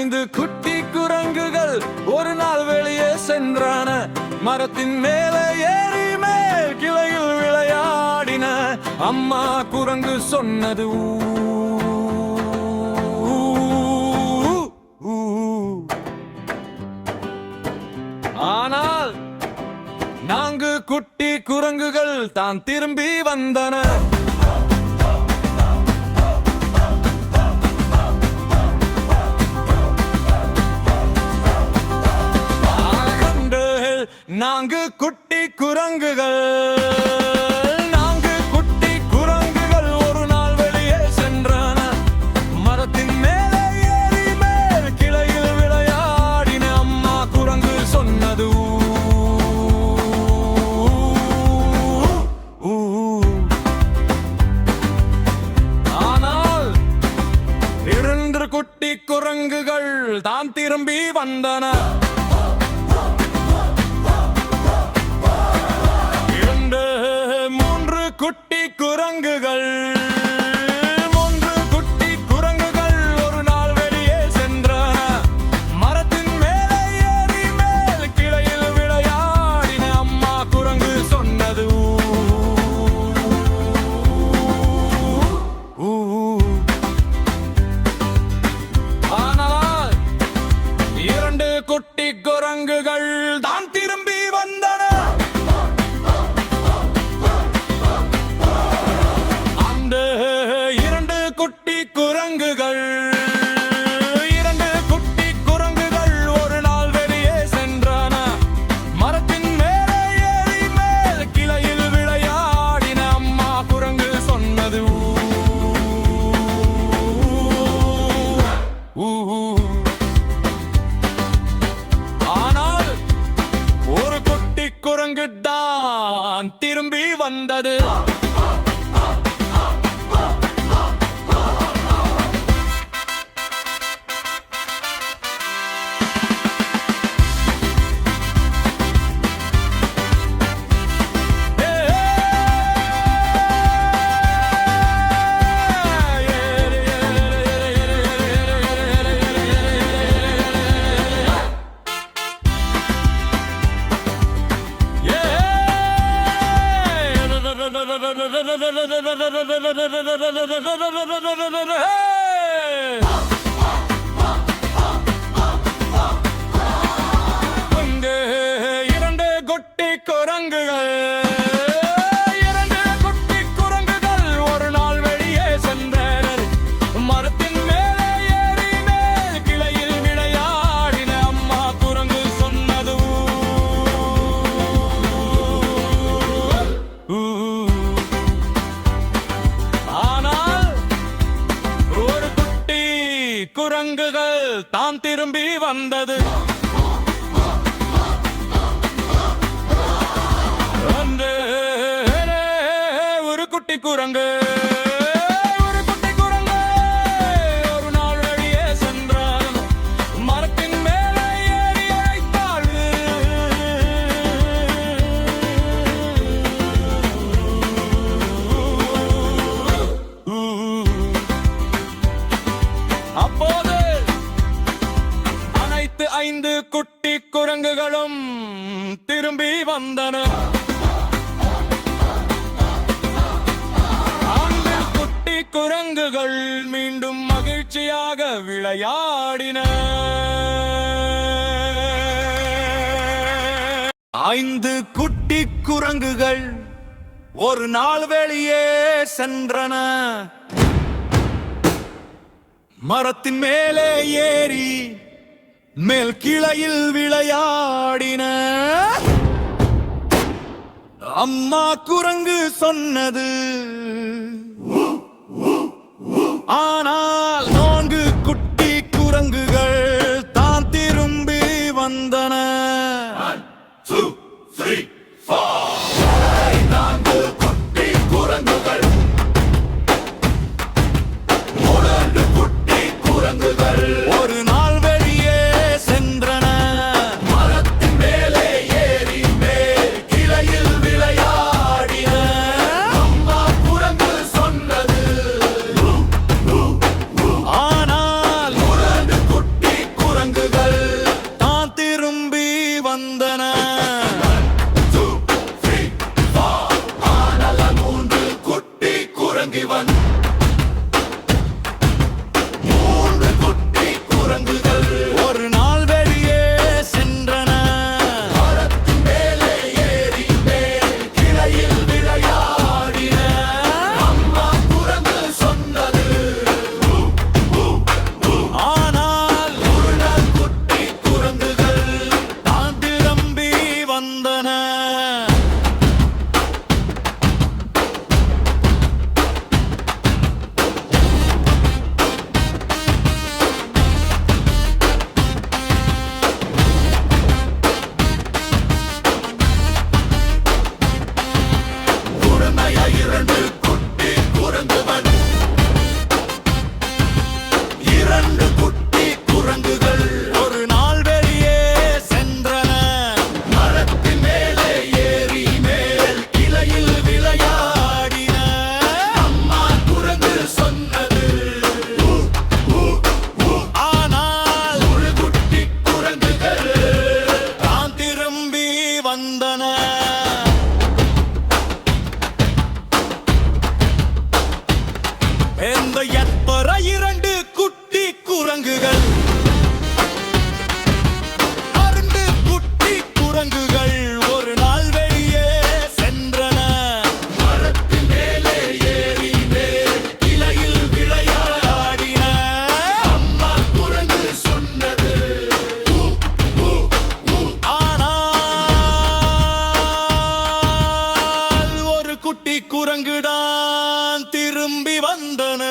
5 குட்டி குரங்குகள் ஒரு நாள் வெளியே சென்றன. மரத்தின் மேலே ஏறி மேல் கிளையில் விளையாடின. அம்மா குரங்கு சொன்னது ஆனால் 4 குட்டி குரங்குகள் தான் திரும்பி வந்தன. நான்கு குட்டி குரங்குகள் ஒரு நாள் வெளியே சென்றன. மரத்தின் மேலே ஏறி மேல் கிளையில் விளையாடின. அம்மா குரங்கு சொன்னது ஆனால் 2 குட்டி குரங்குகள் தான் திரும்பி வந்தன. 3 குட்டி குரங்குகள் ஒரு நாள் வெளியே சென்றன. மரத்தின் மேலே ஏறி மேல் கிளையில் விளையாடின. அம்மா குரங்கு சொன்னது ஆனால் 2 குட்டி குரங்குகள் தான் திரும்பி வந்தன. ஒரு நாள் வெளியே சென்றன. மரத்தின் மேலே ஏறி மேல் கிளையில் விளையாடின. அம்மா குரங்கு சொன்னது ஆனால் 1 குட்டி குரங்கு தான் திரும்பி வந்தது. இங்கே 2 குட்டி குரங்குகள் ஒரு நாள் வெளியே சென்றனர். மரத்தின் மேலே ஏறி மேல் கிளையில் விளையாடின. அம்மா குரங்கு சொன்னது ஆனால் 1 குட்டி குரங்குகள் தான் திரும்பி வந்தது. ஒரு குட்டி குரங்கு ஒரு நாள் வெளியே சென்றான். மரத்தின் மேலே ஏறி அழைத்தாள். அப்போது அனைத்து 5 குட்டி குரங்குகளும் திரும்பி வந்தன. குரங்குகள் மீண்டும் மகிழ்ச்சியாக விளையாடின. 5 குட்டி குரங்குகள் ஒரு நாள் வெளியே சென்றன. மரத்தின் மேலே ஏறி மேல் கிளையில் விளையாடின. அம்மா குரங்கு சொன்னது ஆனால் 4 குட்டி குரங்குகள் தான் திரும்பி வந்தன. 1 2 3 4 4 குட்டி குரங்குகள் 3 குட்டி குரங்குகள் ஒரு நாள் வெளியே சென்றன. மரத்தின் மேலே ஏறி மேல் கிளையில் விளையாடின. அம்மா குரங்கு குரங்கிவன் மூன்று குட்டி குரங்குகள் ஒரு நாள் வெளியே சென்றன மரத்தின் மேலே ஏறி மேல் கிளையில் விளையாடின அம்மா குரங்கு சொன்னது ஆனால் ஒரு நாள் குட்டி குரங்குகள் தான் திரும்பி வந்தன குழந்தைய இரண்டு குட்டி குரங்குவன் இரண்டு குட்டி குரங்குகள் ஒரு நாள் வெளியே சென்றன மரத்தின் மேலே ஏறி மேல் கிளையில் விளையாடின அம்மா குரங்கு சொன்னது ஆனால் ஒரு குட்டி குரங்குகள் தான் திரும்பி வந்தன இந்த எத்தர இரண்டு குட்டி குரங்குகள் இரண்டு குட்டி குரங்குகள் ஒரு நாள் வெளியே சென்றன மரத்தின் மேலே ஏறி மேல் கிளையில் விளையாடின அம்மா குரங்கு சொன்னது ஆனால் ஒரு குட்டி குரங்குதான் திரும்பி வந்தன